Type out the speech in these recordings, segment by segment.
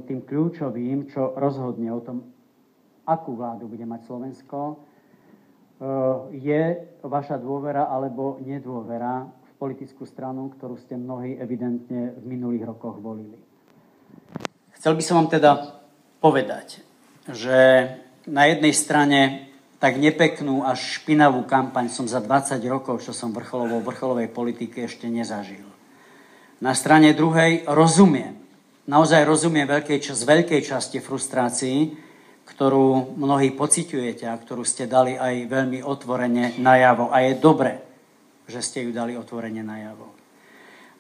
tým kľúčovým, čo rozhodne o tom, akú vládu bude mať Slovensko, je vaša dôvera alebo nedôvera v politickú stranu, ktorú ste mnohí evidentne v minulých rokoch volili. Chcel by som vám teda povedať, že na jednej strane tak nepeknú až špinavú kampaň som za 20 rokov, čo som vrcholovej politike, ešte nezažil. Na strane druhej naozaj rozumiem z veľkej časti frustrácií, ktorú mnohí pociťujete a ktorú ste dali aj veľmi otvorene najavo. A je dobre, že ste ju dali otvorene najavo.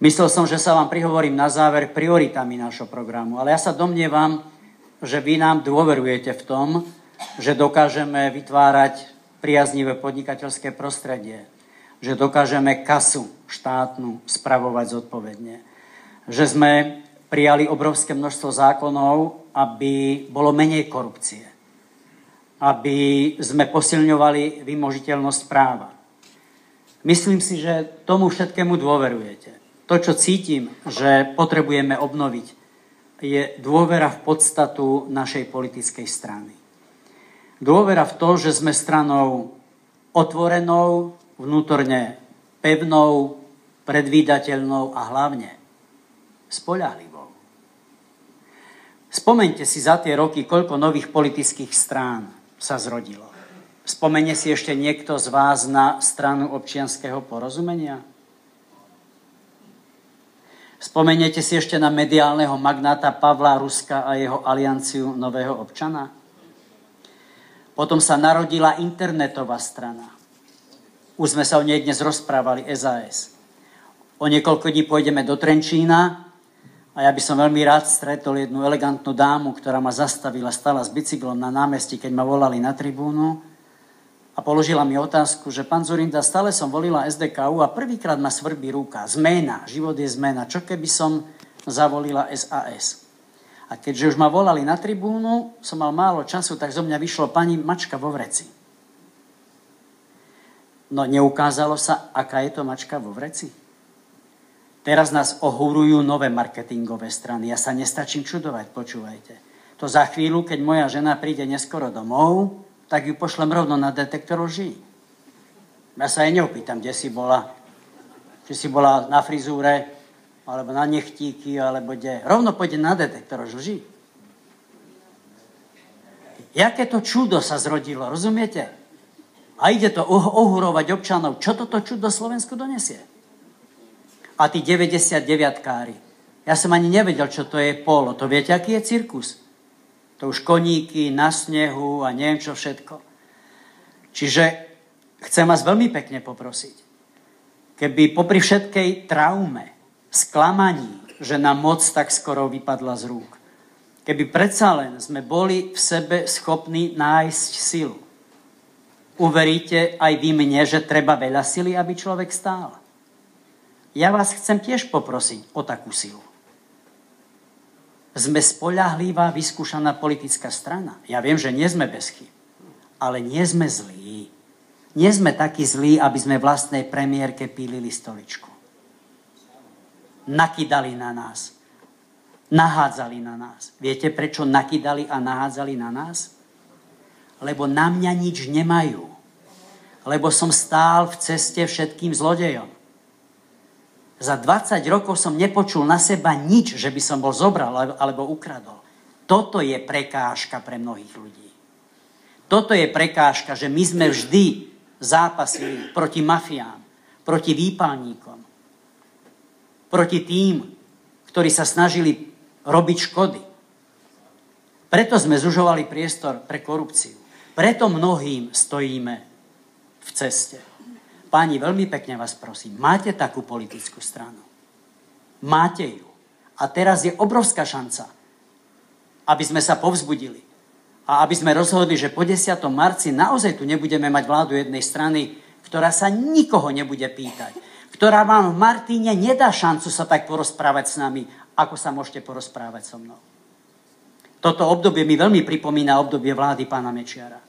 Myslel som, že sa vám prihovorím na záver prioritami nášho programu, ale ja sa domnievam, že vy nám dôverujete v tom, že dokážeme vytvárať priaznivé podnikateľské prostredie, že dokážeme kasu štátnu spravovať zodpovedne, že sme prijali obrovské množstvo zákonov, aby bolo menej korupcie, aby sme posilňovali vymožiteľnosť práva. Myslím si, že tomu všetkému dôverujete. To, čo cítim, že potrebujeme obnoviť, je dôvera v podstatu našej politickej strany. Dôvera v to, že sme stranou otvorenou, vnútorne pevnou, predvídateľnou a hlavne spoľahlivou. Spomeňte si za tie roky, koľko nových politických strán sa zrodilo. Spomenie si ešte niekto z vás na stranu občianskeho porozumenia? Spomeniete si ešte na mediálneho magnáta Pavla Ruska a jeho alianciu Nového občana? Potom sa narodila internetová strana. Už sme sa o nej dnes rozprávali, SAS. O niekoľko dní pôjdeme do Trenčína a ja by som veľmi rád stretol jednu elegantnú dámu, ktorá ma zastavila, stala s bicyklom na námestí, keď ma volali na tribúnu a položila mi otázku, že pán Dzurinda, stále som volila SDKU a prvýkrát ma svrbí ruka. Zmena, život je zmena. Čo keby som zavolila SAS? A keďže už ma volali na tribúnu, som mal málo času, tak zo mňa vyšlo pani mačka vo vreci. No neukázalo sa, aká je to mačka vo vreci. Teraz nás ohúrujú nové marketingové strany. Ja sa nestačím čudovať, počúvajte. To za chvíľu, keď moja žena príde neskoro domov, tak ju pošlem rovno na detektor lží. Ja sa jej neopýtam, kde si bola. Či si bola na frizúre, alebo na nechtíky, alebo kde. Rovno pôjde na detektor lží. Jaké to čudo sa zrodilo, rozumiete? A ide to ohúrovať občanov. Čo toto čudo Slovensku donesie? A tí 99-kári. Ja som ani nevedel, čo to je polo. To viete, aký je cirkus? To už koníky na snehu a neviem čo všetko. Čiže chcem vás veľmi pekne poprosiť, keby popri všetkej traume, sklamaní, že nám moc tak skoro vypadla z rúk, keby predsa len sme boli v sebe schopní nájsť silu. Uveríte aj vy mne, že treba veľa sily, aby človek stál? Ja vás chcem tiež poprosiť o takú silu. Sme spoľahlivá, vyskúšaná politická strana. Ja viem, že nie sme bez chyb, ale nie sme zlí. Nie sme takí zlí, aby sme vlastnej premiérke pílili stoličku. Nakydali na nás. Nahádzali na nás. Viete, prečo nakydali a nahádzali na nás? Lebo na mňa nič nemajú. Lebo som stál v ceste všetkým zlodejom. Za 20 rokov som nepočul na seba nič, že by som bol zobral alebo ukradol. Toto je prekážka pre mnohých ľudí. Toto je prekážka, že my sme vždy zápasili proti mafiám, proti výpalníkom, proti tým, ktorí sa snažili robiť škody. Preto sme zužovali priestor pre korupciu. Preto mnohým stojíme v ceste. Páni, veľmi pekne vás prosím, máte takú politickú stranu? Máte ju. A teraz je obrovská šanca, aby sme sa povzbudili a aby sme rozhodli, že po 10. marci naozaj tu nebudeme mať vládu jednej strany, ktorá sa nikoho nebude pýtať, ktorá vám v Martíne nedá šancu sa tak porozprávať s nami, ako sa môžete porozprávať so mnou. Toto obdobie mi veľmi pripomína obdobie vlády pána Mečiara.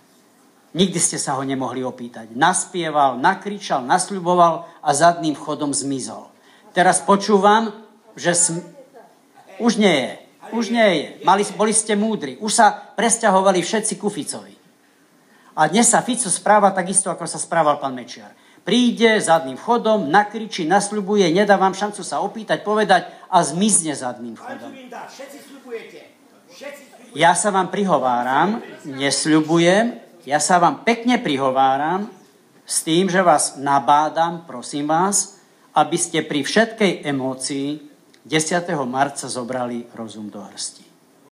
Nikdy ste sa ho nemohli opýtať. Naspieval, nakričal, nasľuboval a zadným vchodom zmizol. Teraz počúvam, že už nie je. Už nie je. Boli ste múdri. Už sa presťahovali všetci ku Ficovi. A dnes sa Fico správa takisto, ako sa správal pán Mečiar. Príde zadným vchodom, nakričí, nasľubuje, nedá vám šancu sa opýtať, povedať a zmizne zadným vchodom. Ja sa vám prihováram, nesľubujem, ja sa vám pekne prihováram s tým, že vás nabádam, prosím vás, aby ste pri všetkej emócii 10. marca zobrali rozum do hrsti.